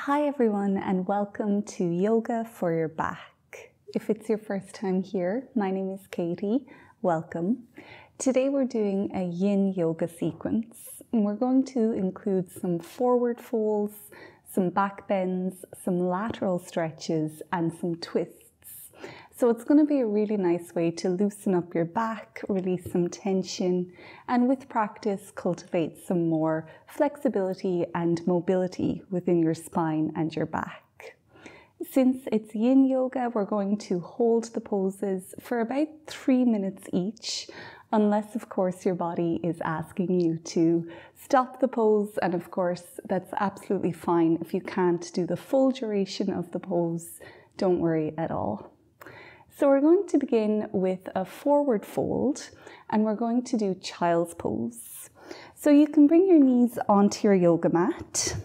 Hi everyone and welcome to Yoga for Your Back. If it's your first time here, my name is Katie. Welcome. Today we're doing a Yin Yoga sequence and we're going to include some forward folds, some back bends, some lateral stretches and some twists. So it's going to be a really nice way to loosen up your back, release some tension, and with practice cultivate some more flexibility and mobility within your spine and your back. Since it's Yin Yoga, we're going to hold the poses for about 3 minutes each, unless of course your body is asking you to stop the pose, and of course that's absolutely fine. If you can't do the full duration of the pose, don't worry at all. So we're going to begin with a forward fold and we're going to do child's pose. So you can bring your knees onto your yoga mat.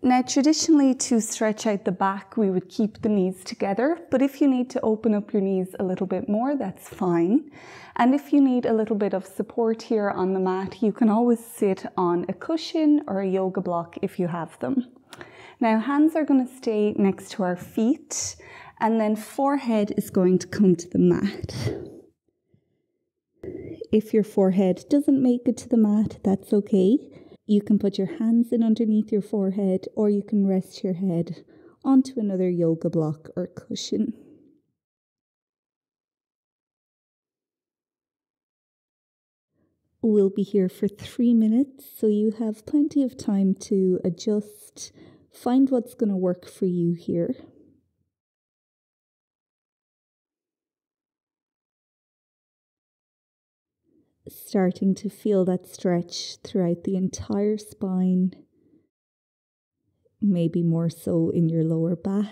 Now traditionally to stretch out the back we would keep the knees together, but if you need to open up your knees a little bit more, that's fine. And if you need a little bit of support here on the mat, you can always sit on a cushion or a yoga block if you have them. Now hands are going to stay next to our feet and then forehead is going to come to the mat. If your forehead doesn't make it to the mat, that's okay. You can put your hands in underneath your forehead or you can rest your head onto another yoga block or cushion. We'll be here for 3 minutes, so you have plenty of time to adjust, find what's going to work for you here. Starting to feel that stretch throughout the entire spine, maybe more so in your lower back.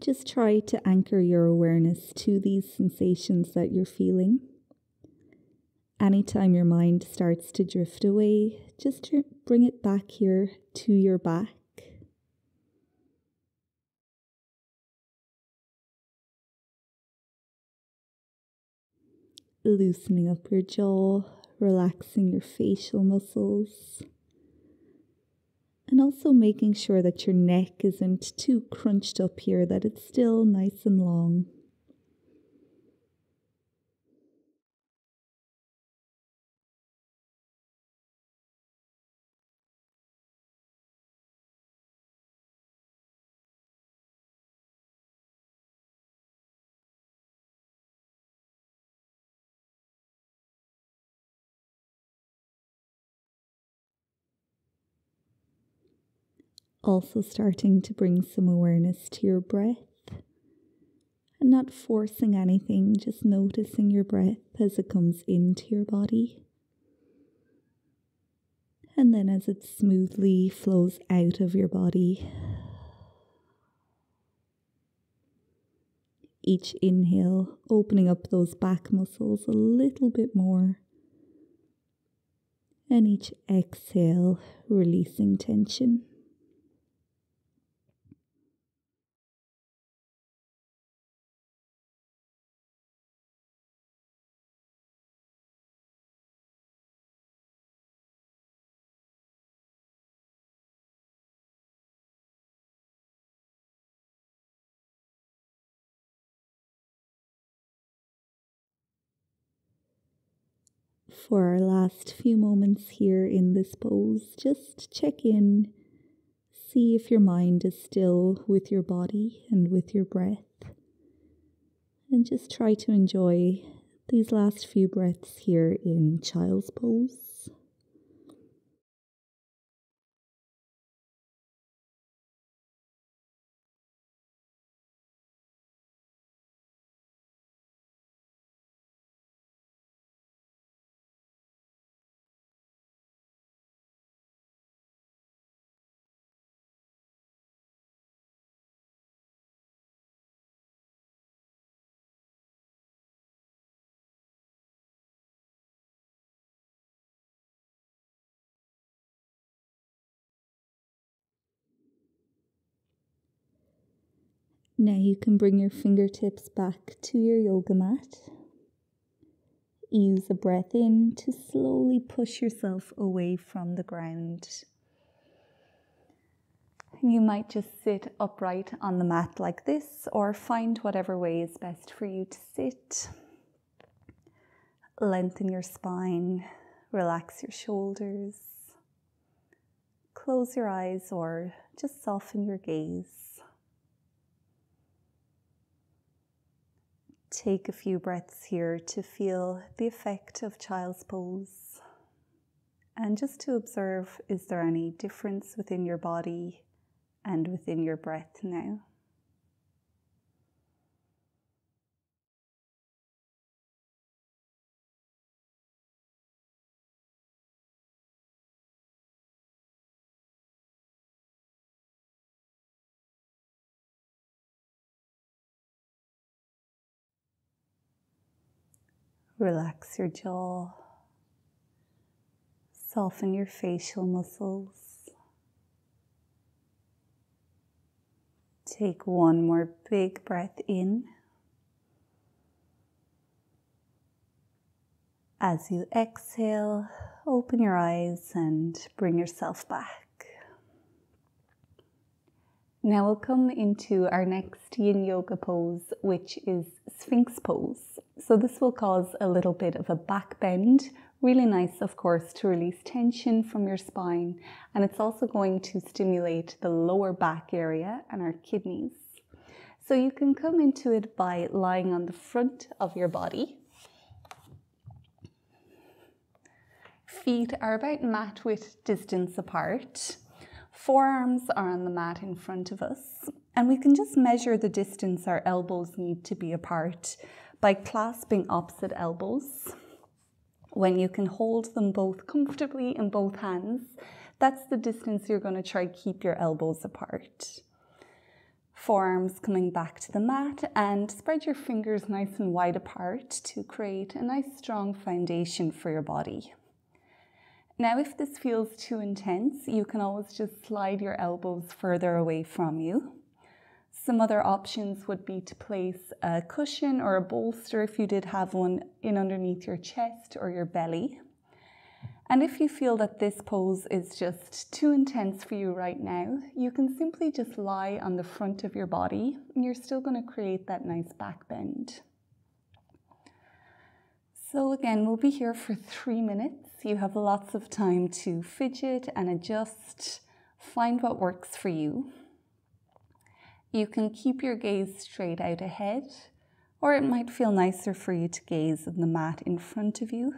Just try to anchor your awareness to these sensations that you're feeling. Anytime your mind starts to drift away, just bring it back here to your back. Loosening up your jaw, relaxing your facial muscles, and also making sure that your neck isn't too crunched up here, that it's still nice and long. Also starting to bring some awareness to your breath and not forcing anything, just noticing your breath as it comes into your body. And then as it smoothly flows out of your body. Each inhale, opening up those back muscles a little bit more. And each exhale, releasing tension. For our last few moments here in this pose, just check in, see if your mind is still with your body and with your breath, and just try to enjoy these last few breaths here in child's pose. Now you can bring your fingertips back to your yoga mat. Use a breath in to slowly push yourself away from the ground. You might just sit upright on the mat like this, or find whatever way is best for you to sit. Lengthen your spine, relax your shoulders. Close your eyes or just soften your gaze. Take a few breaths here to feel the effect of child's pose. And just to observe, is there any difference within your body and within your breath now? Relax your jaw. Soften your facial muscles. Take one more big breath in. As you exhale, open your eyes and bring yourself back. Now we'll come into our next Yin Yoga pose, which is Sphinx pose. So this will cause a little bit of a back bend. Really nice, of course, to release tension from your spine. And it's also going to stimulate the lower back area and our kidneys. So you can come into it by lying on the front of your body. Feet are about mat width distance apart. Forearms are on the mat in front of us, and we can just measure the distance our elbows need to be apart by clasping opposite elbows. When you can hold them both comfortably in both hands, that's the distance you're going to try to keep your elbows apart. Forearms coming back to the mat, and spread your fingers nice and wide apart to create a nice strong foundation for your body. Now, if this feels too intense, you can always just slide your elbows further away from you. Some other options would be to place a cushion or a bolster, if you did have one, in underneath your chest or your belly. And if you feel that this pose is just too intense for you right now, you can simply just lie on the front of your body, and you're still going to create that nice back bend. So again, we'll be here for 3 minutes. You have lots of time to fidget and adjust, find what works for you. You can keep your gaze straight out ahead, or it might feel nicer for you to gaze on the mat in front of you.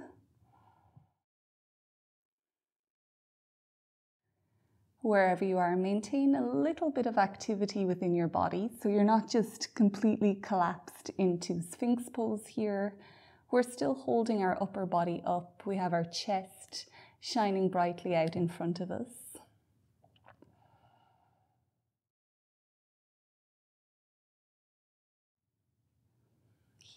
Wherever you are, maintain a little bit of activity within your body, so you're not just completely collapsed into Sphinx pose here. We're still holding our upper body up. We have our chest shining brightly out in front of us.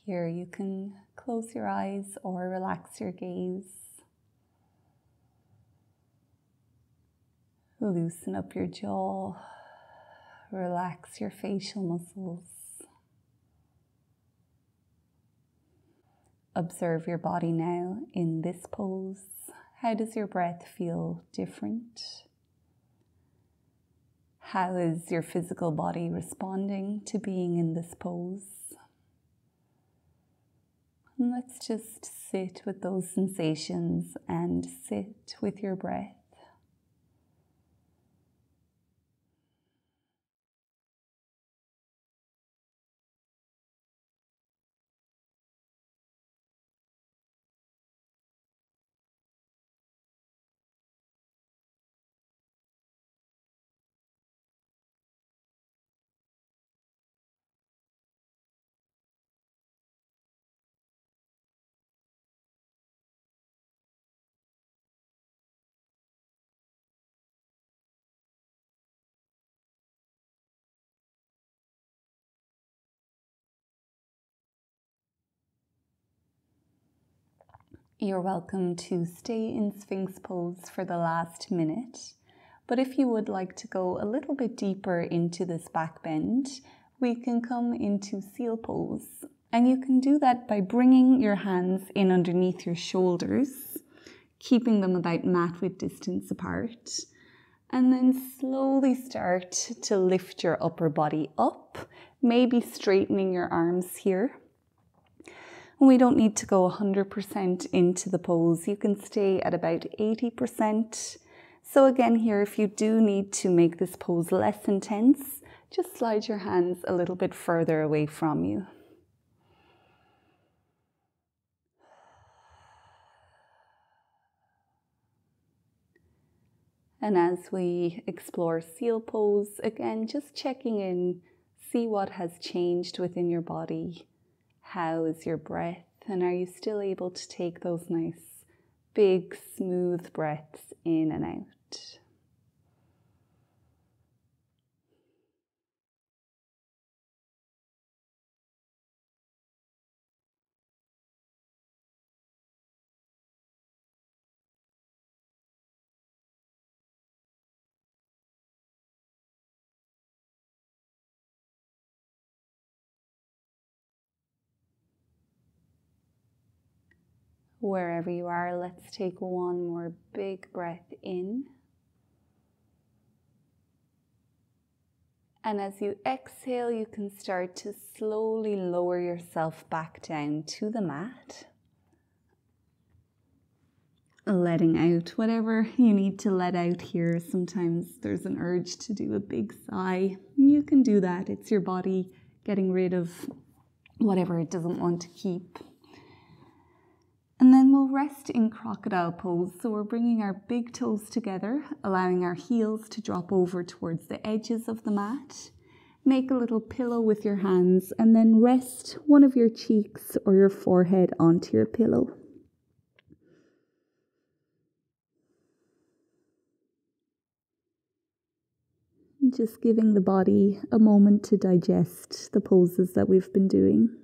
Here you can close your eyes or relax your gaze. Loosen up your jaw. Relax your facial muscles. Observe your body now in this pose. How does your breath feel different? How is your physical body responding to being in this pose? And let's just sit with those sensations and sit with your breath. You're welcome to stay in Sphinx pose for the last minute, but if you would like to go a little bit deeper into this back bend, we can come into seal pose. And you can do that by bringing your hands in underneath your shoulders, keeping them about mat width distance apart. And then slowly start to lift your upper body up, maybe straightening your arms here. We don't need to go 100% into the pose. You can stay at about 80%. So again here, if you do need to make this pose less intense, just slide your hands a little bit further away from you. And as we explore seal pose, again, just checking in, see what has changed within your body. How is your breath? And are you still able to take those nice, big, smooth breaths in and out? Wherever you are, let's take one more big breath in. And as you exhale, you can start to slowly lower yourself back down to the mat. Letting out whatever you need to let out here. Sometimes there's an urge to do a big sigh. You can do that. It's your body getting rid of whatever it doesn't want to keep. And then we'll rest in crocodile pose. So we're bringing our big toes together, allowing our heels to drop over towards the edges of the mat. Make a little pillow with your hands and then rest one of your cheeks or your forehead onto your pillow. Just giving the body a moment to digest the poses that we've been doing.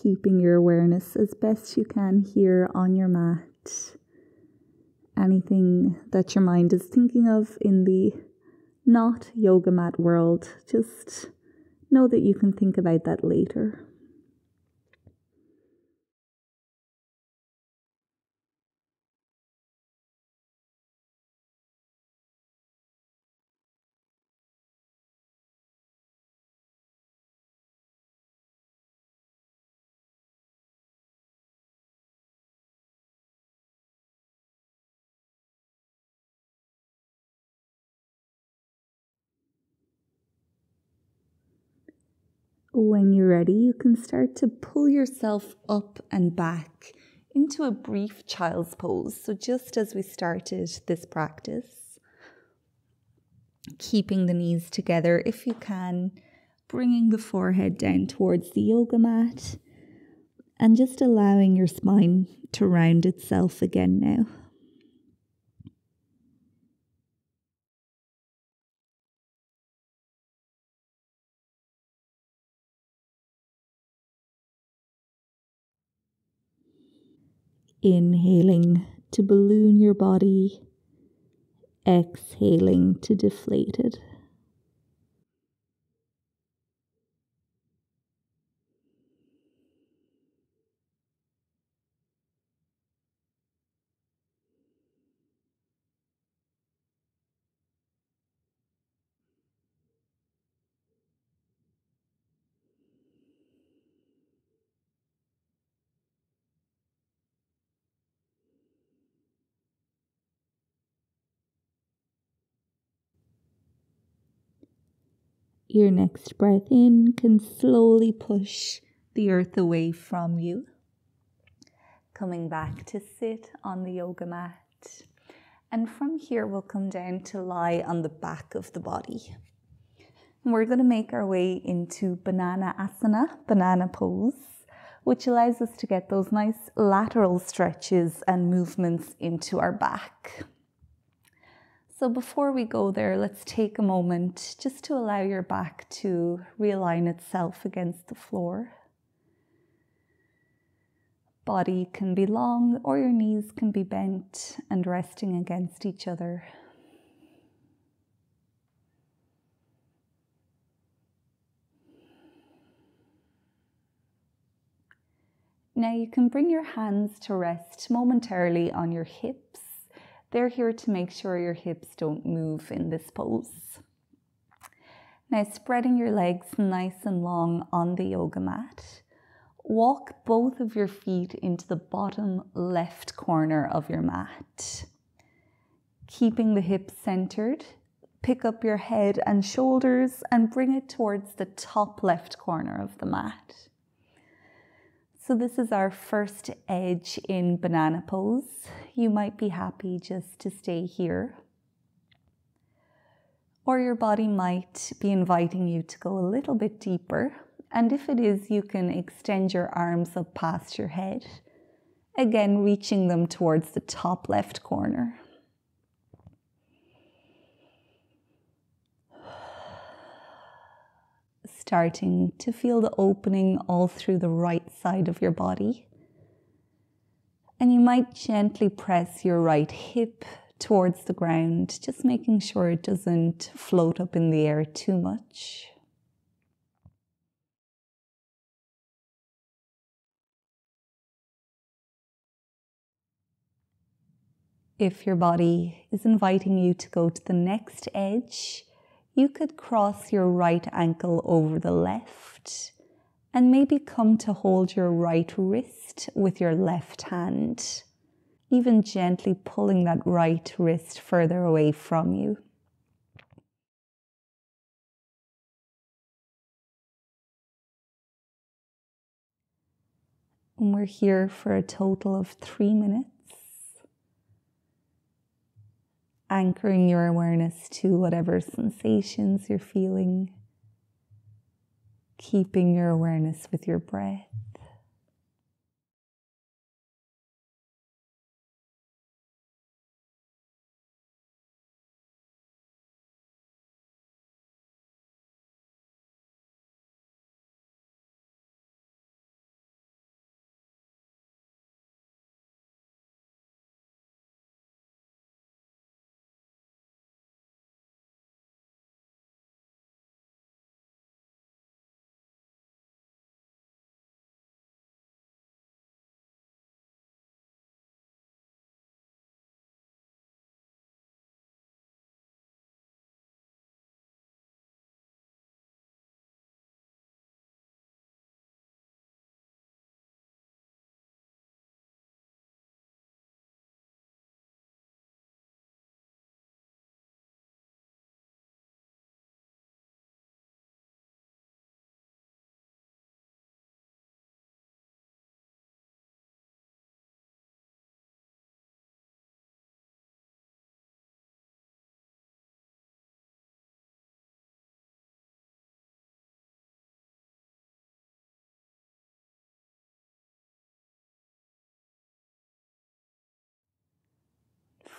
Keeping your awareness as best you can here on your mat. Anything that your mind is thinking of in the not yoga mat world, just know that you can think about that later. When you're ready, you can start to pull yourself up and back into a brief child's pose. So just as we started this practice, keeping the knees together if you can, bringing the forehead down towards the yoga mat, and just allowing your spine to round itself again now. Inhaling to balloon your body, exhaling to deflate it. Your next breath in can slowly push the earth away from you. Coming back to sit on the yoga mat. And from here, we'll come down to lie on the back of the body. And we're going to make our way into Bananasana, banana pose, which allows us to get those nice lateral stretches and movements into our back. So before we go there, let's take a moment just to allow your back to realign itself against the floor. Body can be long or your knees can be bent and resting against each other. Now you can bring your hands to rest momentarily on your hips. They're here to make sure your hips don't move in this pose. Now spreading your legs nice and long on the yoga mat. Walk both of your feet into the bottom left corner of your mat. Keeping the hips centered, pick up your head and shoulders and bring it towards the top left corner of the mat. So this is our first edge in banana pose. You might be happy just to stay here. Or your body might be inviting you to go a little bit deeper. And if it is, you can extend your arms up past your head. Again, reaching them towards the top left corner. Starting to feel the opening all through the right side of your body. And you might gently press your right hip towards the ground, just making sure it doesn't float up in the air too much. If your body is inviting you to go to the next edge, you could cross your right ankle over the left and maybe come to hold your right wrist with your left hand, even gently pulling that right wrist further away from you. And we're here for a total of 3 minutes. Anchoring your awareness to whatever sensations you're feeling. Keeping your awareness with your breath.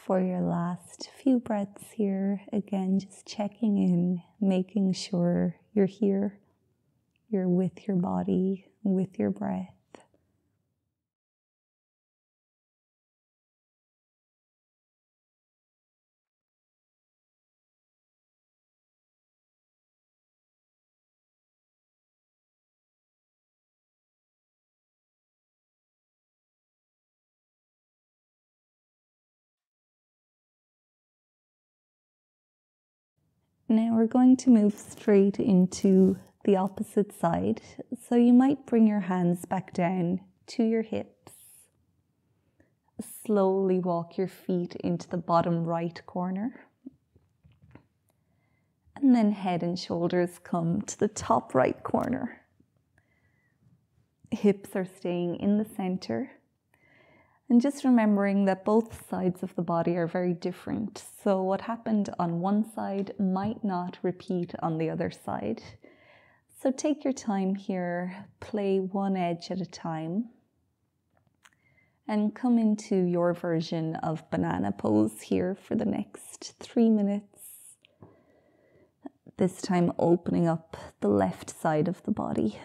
For your last few breaths here, again, just checking in, making sure you're here, you're with your body, with your breath. Now we're going to move straight into the opposite side. So you might bring your hands back down to your hips. Slowly walk your feet into the bottom right corner. And then head and shoulders come to the top right corner. Hips are staying in the center. And just remembering that both sides of the body are very different. So what happened on one side might not repeat on the other side. So take your time here, play one edge at a time. And come into your version of banana pose here for the next 3 minutes. This time opening up the left side of the body.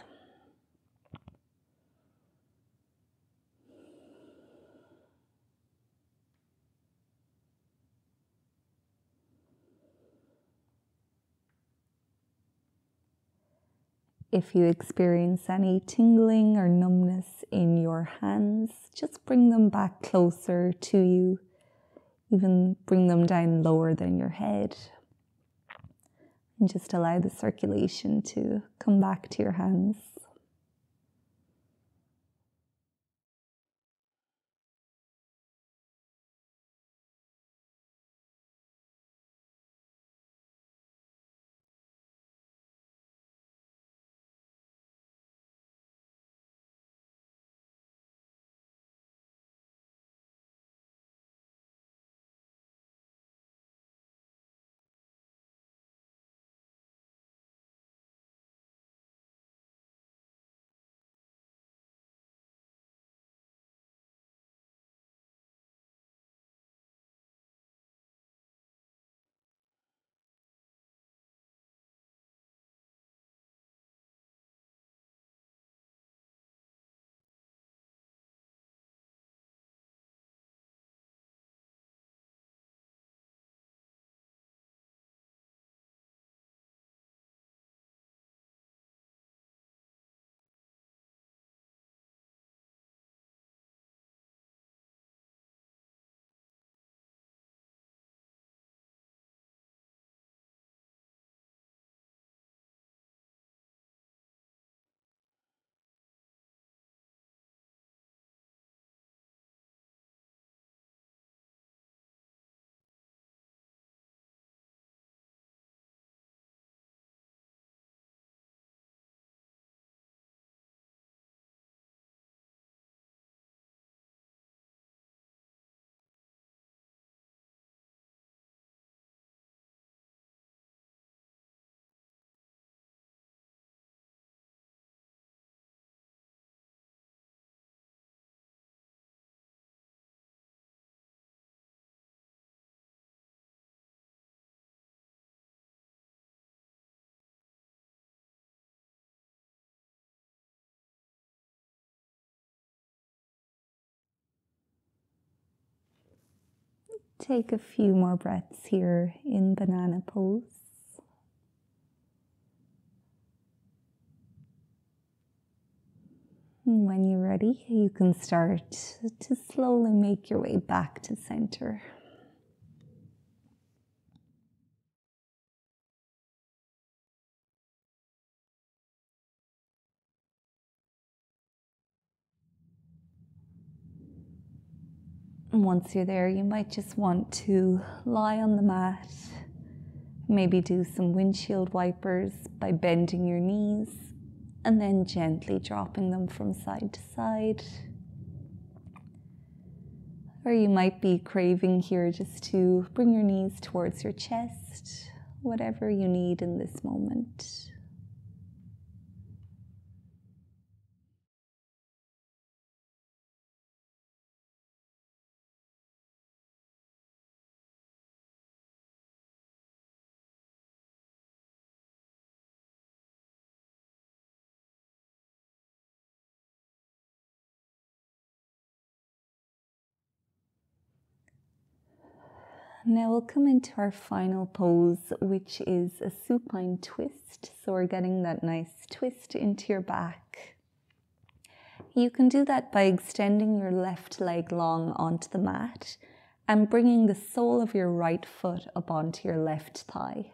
If you experience any tingling or numbness in your hands, just bring them back closer to you. Even bring them down lower than your head. And just allow the circulation to come back to your hands. Take a few more breaths here in banana pose. And when you're ready, you can start to slowly make your way back to center. And once you're there, you might just want to lie on the mat, maybe do some windshield wipers by bending your knees and then gently dropping them from side to side. Or you might be craving here just to bring your knees towards your chest, whatever you need in this moment. Now we'll come into our final pose, which is a supine twist. So we're getting that nice twist into your back. You can do that by extending your left leg long onto the mat and bringing the sole of your right foot up onto your left thigh.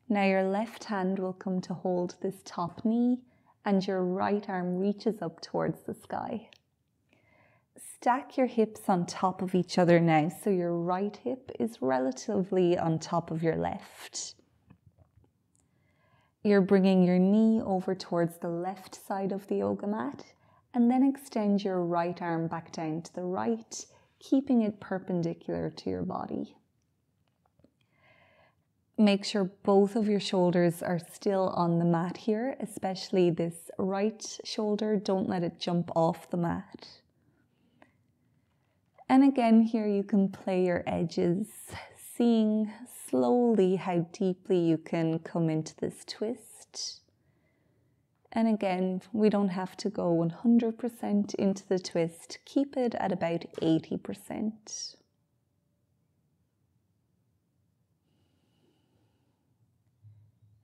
Now your left hand will come to hold this top knee and your right arm reaches up towards the sky. Stack your hips on top of each other now, so your right hip is relatively on top of your left. You're bringing your knee over towards the left side of the yoga mat, and then extend your right arm back down to the right, keeping it perpendicular to your body. Make sure both of your shoulders are still on the mat here, especially this right shoulder. Don't let it jump off the mat. And again, here you can play your edges, seeing slowly how deeply you can come into this twist. And again, we don't have to go 100% into the twist. Keep it at about 80%.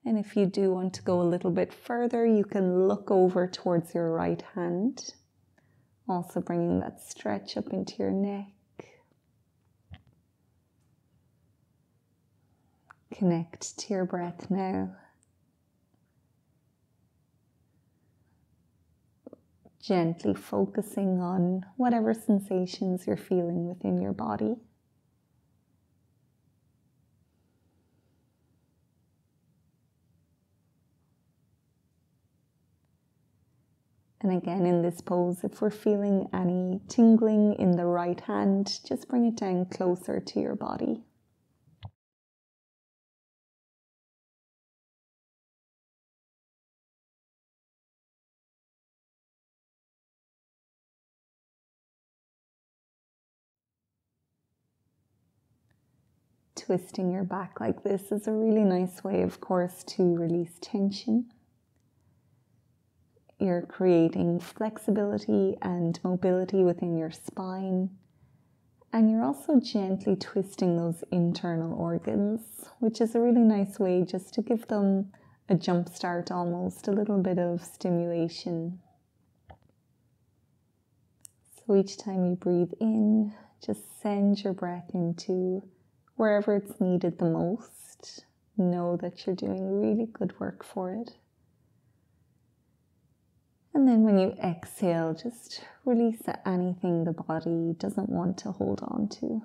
And if you do want to go a little bit further, you can look over towards your right hand, also bringing that stretch up into your neck. Connect to your breath now. Gently focusing on whatever sensations you're feeling within your body. And again, in this pose, if we're feeling any tingling in the right hand, just bring it down closer to your body. Twisting your back like this is a really nice way, of course, to release tension. You're creating flexibility and mobility within your spine. And you're also gently twisting those internal organs, which is a really nice way just to give them a jump start almost, a little bit of stimulation. So each time you breathe in, just send your breath into wherever it's needed the most. Know that you're doing really good work for it. And then when you exhale, just release anything the body doesn't want to hold on to.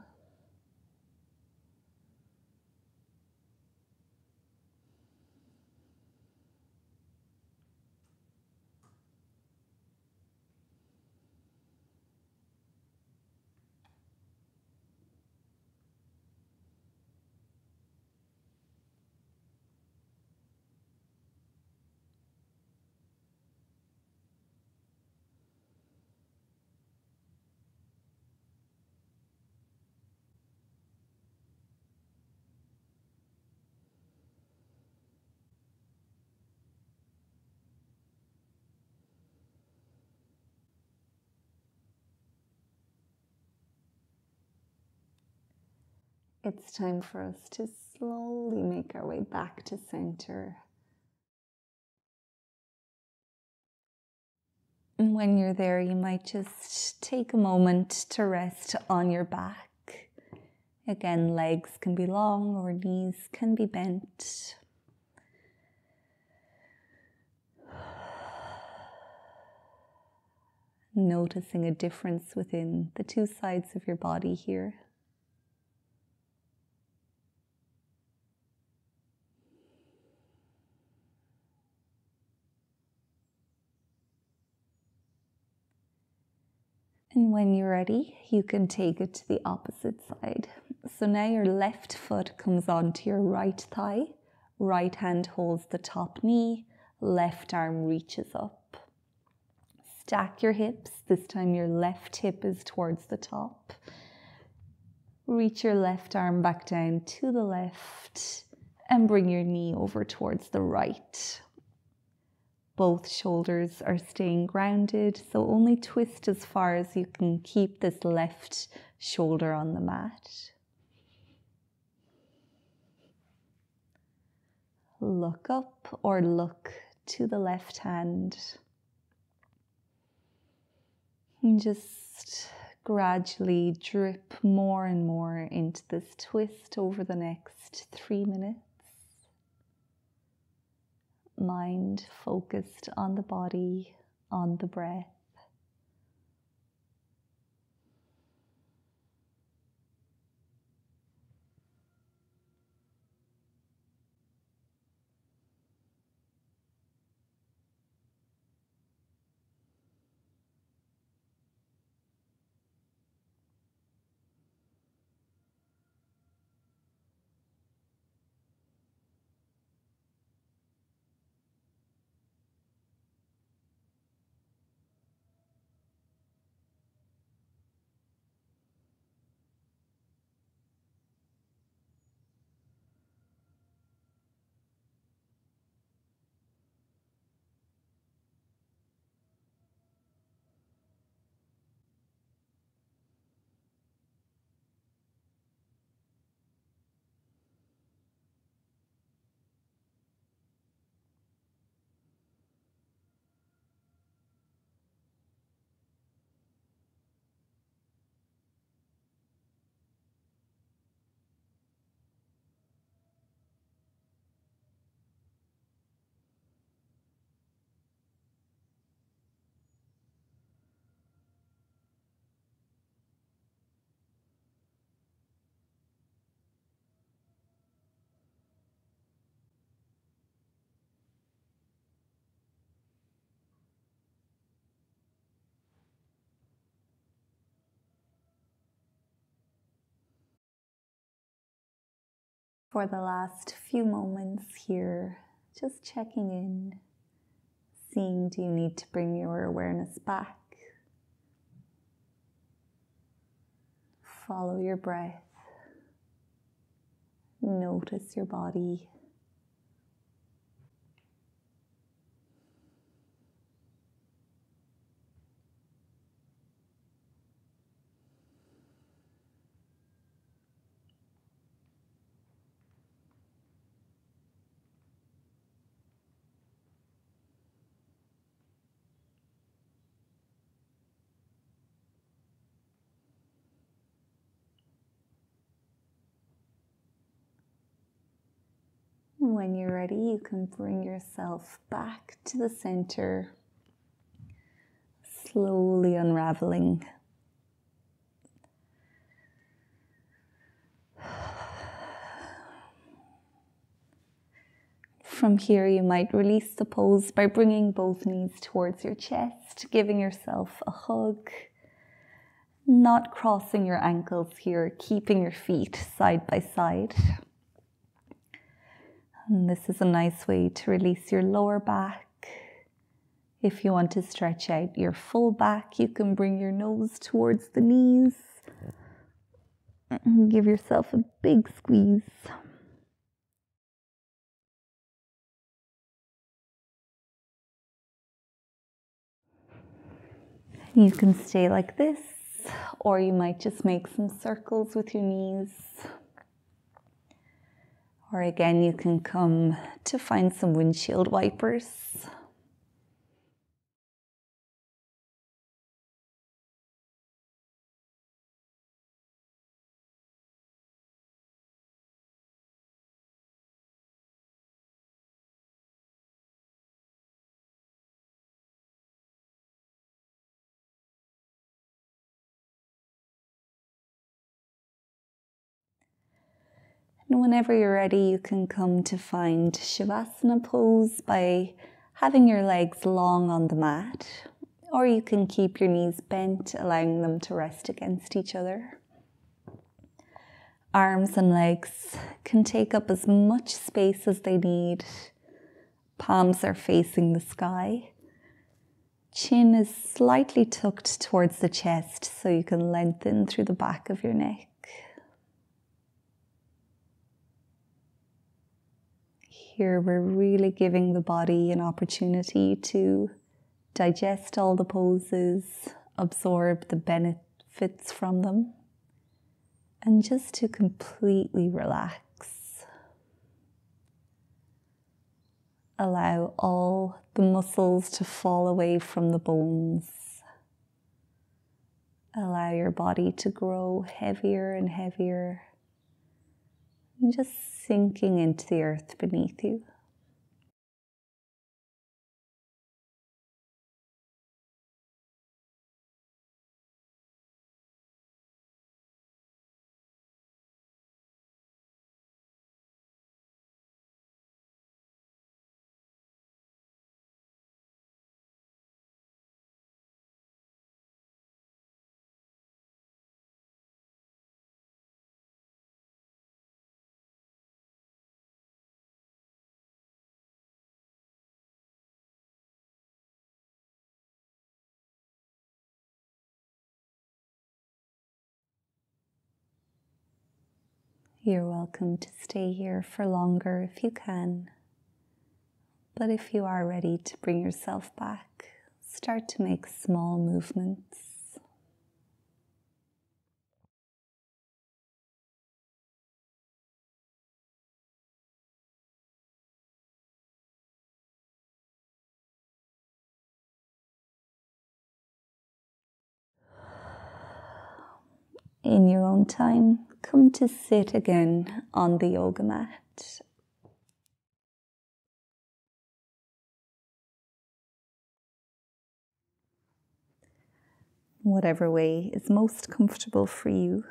It's time for us to slowly make our way back to center. And when you're there, you might just take a moment to rest on your back. Again, legs can be long or knees can be bent. Noticing a difference within the two sides of your body here. And when you're ready, you can take it to the opposite side. So now your left foot comes onto your right thigh, right hand holds the top knee, left arm reaches up. Stack your hips, this time your left hip is towards the top. Reach your left arm back down to the left and bring your knee over towards the right. Both shoulders are staying grounded, so only twist as far as you can keep this left shoulder on the mat. Look up or look to the left hand. And just gradually drip more and more into this twist over the next 3 minutes. Mind focused on the body, on the breath. for the last few moments here, just checking in, seeing, do you need to bring your awareness back? Follow your breath. Notice your body. When you're ready, you can bring yourself back to the center, slowly unraveling. From here, you might release the pose by bringing both knees towards your chest, giving yourself a hug, not crossing your ankles here, keeping your feet side by side. And this is a nice way to release your lower back. If you want to stretch out your full back, you can bring your nose towards the knees and give yourself a big squeeze. You can stay like this, or you might just make some circles with your knees. Or again, you can come to find some windshield wipers. And whenever you're ready, you can come to find Savasana pose by having your legs long on the mat, or you can keep your knees bent, allowing them to rest against each other. Arms and legs can take up as much space as they need. Palms are facing the sky. Chin is slightly tucked towards the chest, so you can lengthen through the back of your neck. Here we're really giving the body an opportunity to digest all the poses, absorb the benefits from them, and just to completely relax. Allow all the muscles to fall away from the bones. Allow your body to grow heavier and heavier, and just sinking into the earth beneath you. You're welcome to stay here for longer if you can, but if you are ready to bring yourself back, start to make small movements. In your own time, come to sit again on the yoga mat. Whatever way is most comfortable for you.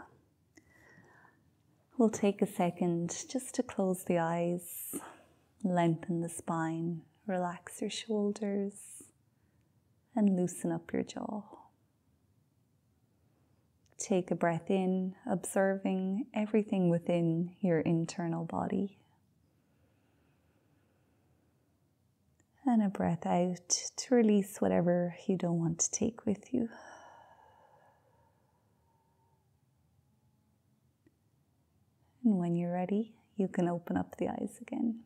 We'll take a second just to close the eyes, lengthen the spine, relax your shoulders, and loosen up your jaw. Take a breath in, observing everything within your internal body. And a breath out to release whatever you don't want to take with you. And when you're ready, you can open up the eyes again.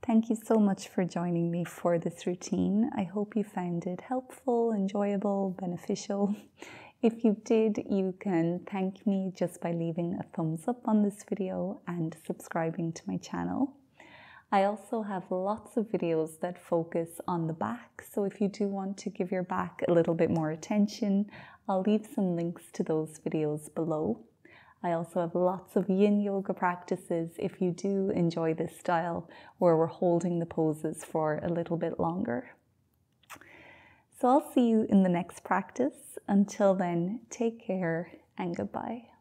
Thank you so much for joining me for this routine. I hope you found it helpful, enjoyable, beneficial. If you did, you can thank me just by leaving a thumbs up on this video and subscribing to my channel. I also have lots of videos that focus on the back, so if you do want to give your back a little bit more attention, I'll leave some links to those videos below. I also have lots of Yin Yoga practices if you do enjoy this style where we're holding the poses for a little bit longer. So I'll see you in the next practice. Until then, take care and goodbye.